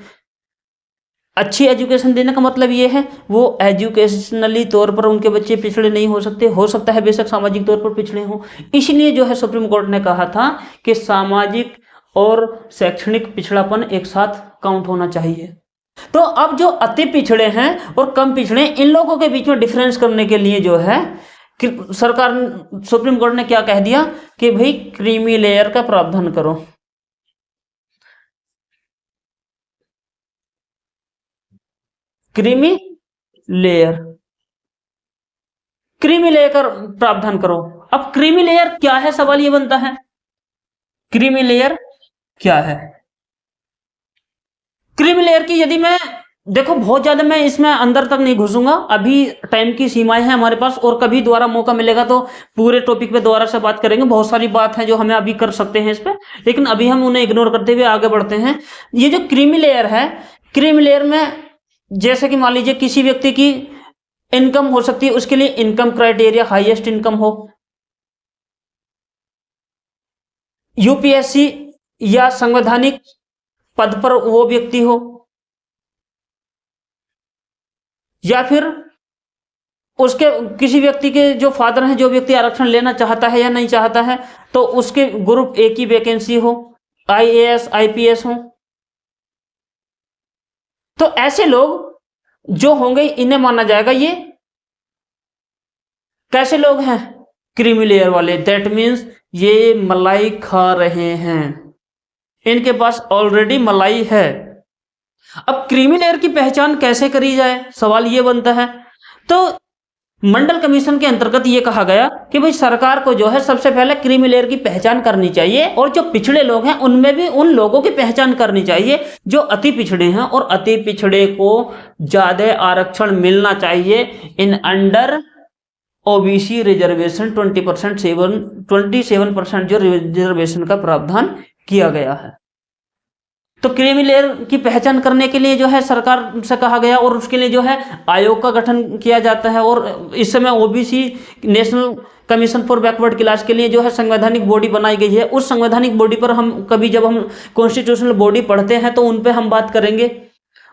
अच्छी एजुकेशन देने का मतलब ये है वो एजुकेशनली तौर पर उनके बच्चे पिछड़े नहीं हो सकते, हो सकता है बेशक सामाजिक तौर पर पिछड़े हों। इसलिए जो है सुप्रीम कोर्ट ने कहा था कि सामाजिक और शैक्षणिक पिछड़ापन एक साथ काउंट होना चाहिए। तो अब जो अति पिछड़े हैं और कम पिछड़े, इन लोगों के बीच में डिफरेंस करने के लिए जो है सरकार, सुप्रीम कोर्ट ने क्या कह दिया कि भाई क्रीमी लेयर का प्रावधान करो। क्रीमी लेयर, क्रीमी लेयर का प्रावधान करो। अब क्रीमी लेयर क्या है, सवाल ये बनता है, क्रीमी लेयर क्या है। क्रीमी लेयर की यदि मैं देखो, बहुत ज्यादा मैं इसमें अंदर तक नहीं घुसूंगा, अभी टाइम की सीमाएं हैं हमारे पास, और कभी दोबारा मौका मिलेगा तो पूरे टॉपिक पे दोबारा से बात करेंगे। बहुत सारी बात है जो हमें अभी कर सकते हैं इस पे, लेकिन अभी हम उन्हें इग्नोर करते हुए आगे बढ़ते हैं। ये जो क्रीमी लेयर है, क्रीमी लेयर में जैसे कि मान लीजिए किसी व्यक्ति की इनकम हो सकती है, उसके लिए इनकम क्राइटेरिया हाईएस्ट इनकम हो, यूपीएससी या संवैधानिक पद पर वो व्यक्ति हो, या फिर उसके किसी व्यक्ति के जो फादर हैं, जो व्यक्ति आरक्षण लेना चाहता है या नहीं चाहता है, तो उसके ग्रुप ए की वैकेंसी हो, आईएएस आईपीएस हो, तो ऐसे लोग जो होंगे इन्हें माना जाएगा ये कैसे लोग हैं, क्रीमी लेयर वाले। दैट मीन्स ये मलाई खा रहे हैं, इनके पास ऑलरेडी मलाई है। अब क्रीमी लेयर की पहचान कैसे करी जाए, सवाल ये बनता है। तो मंडल कमीशन के अंतर्गत ये कहा गया कि भाई सरकार को जो है सबसे पहले क्रीमी लेयर की पहचान करनी चाहिए, और जो पिछड़े लोग हैं उनमें भी उन लोगों की पहचान करनी चाहिए जो अति पिछड़े हैं, और अति पिछड़े को ज्यादा आरक्षण मिलना चाहिए। इन अंडर ओबीसी रिजर्वेशन 27% जो रिजर्वेशन का प्रावधान किया गया है। तो क्रीमी लेयर की पहचान करने के लिए जो है सरकार से कहा गया, और उसके लिए जो है आयोग का गठन किया जाता है। और इस समय OBC national commission for backward class के लिए जो है संवैधानिक बॉडी बनाई गई है। उस संवैधानिक बॉडी पर हम कभी जब हम कॉन्स्टिट्यूशनल बॉडी पढ़ते हैं तो उन पे हम बात करेंगे,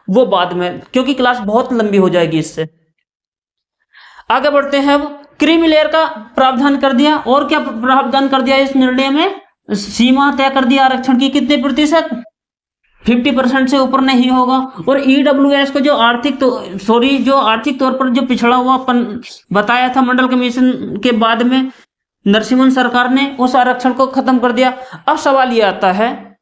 वो बाद में, क्योंकि क्लास बहुत लंबी हो जाएगी इससे। आगे बढ़ते हैं। अब क्रीमी लेयर का प्रावधान कर दिया, और क्या प्रावधान कर दिया इस निर्णय में, सीमा तय कर दिया आरक्षण की, कितने प्रतिशत, 50% से ऊपर नहीं होगा। और ईडब्ल्यूएस को जो आर्थिक तौर पर जो पिछड़ा हुआ बताया था मंडल कमीशन के बाद में नरसिम्हन सरकार ने, उस आरक्षण को खत्म कर दिया। अब सवाल ये आता है,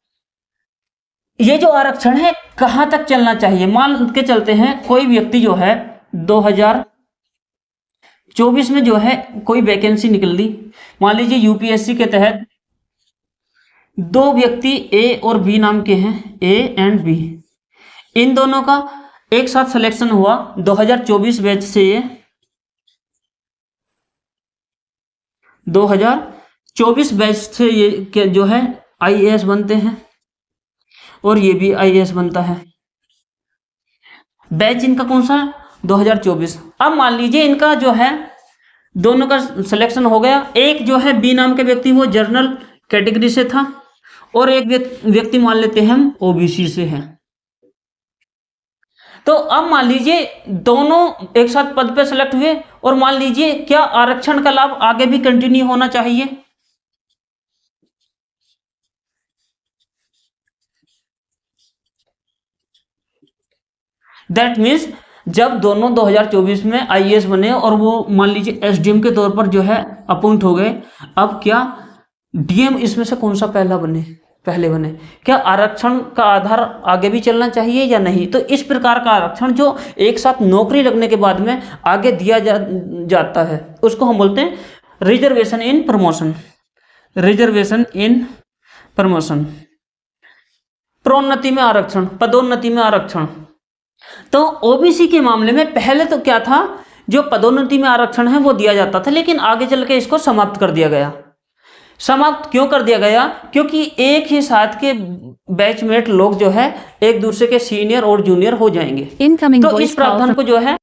ये जो आरक्षण है कहां तक चलना चाहिए। मान के चलते हैं कोई व्यक्ति जो है 2024 में जो है कोई वैकेंसी निकल दी, मान लीजिए यूपीएससी के तहत 2 व्यक्ति ए और बी नाम के हैं, ए एंड बी, इन दोनों का एक साथ सिलेक्शन हुआ 2024 बैच से। ये 2024 बैच से ये जो है आईएएस बनते हैं, और ये भी आईएएस बनता है। बैच इनका कौन सा, 2024। अब मान लीजिए इनका जो है दोनों का सिलेक्शन हो गया। एक जो है बी नाम के व्यक्ति वो जनरल कैटेगरी से था, और एक व्यक्ति मान लेते हैं हम ओबीसी से है। तो अब मान लीजिए दोनों एक साथ पद पे सेलेक्ट हुए, और मान लीजिए क्या आरक्षण का लाभ आगे भी कंटिन्यू होना चाहिए। दैट मीन्स जब दोनों 2024 में आईएएस बने और वो मान लीजिए एसडीएम के तौर पर जो है अपॉइंट हो गए, अब क्या डीएम इसमें से कौन सा पहले बने, क्या आरक्षण का आधार आगे भी चलना चाहिए या नहीं। तो इस प्रकार का आरक्षण जो एक साथ नौकरी लगने के बाद में आगे दिया जाता है उसको हम बोलते हैं reservation in promotion. Reservation in promotion, प्रोन्नति में आरक्षण, पदोन्नति में आरक्षण। तो ओबीसी के मामले में पहले तो क्या था, जो पदोन्नति में आरक्षण है वो दिया जाता था, लेकिन आगे चल के इसको समाप्त कर दिया गया। समाप्त क्यों कर दिया गया, क्योंकि एक ही साथ के बैचमेट लोग जो है एक दूसरे के सीनियर और जूनियर हो जाएंगे। तो इस प्रावधान को जो है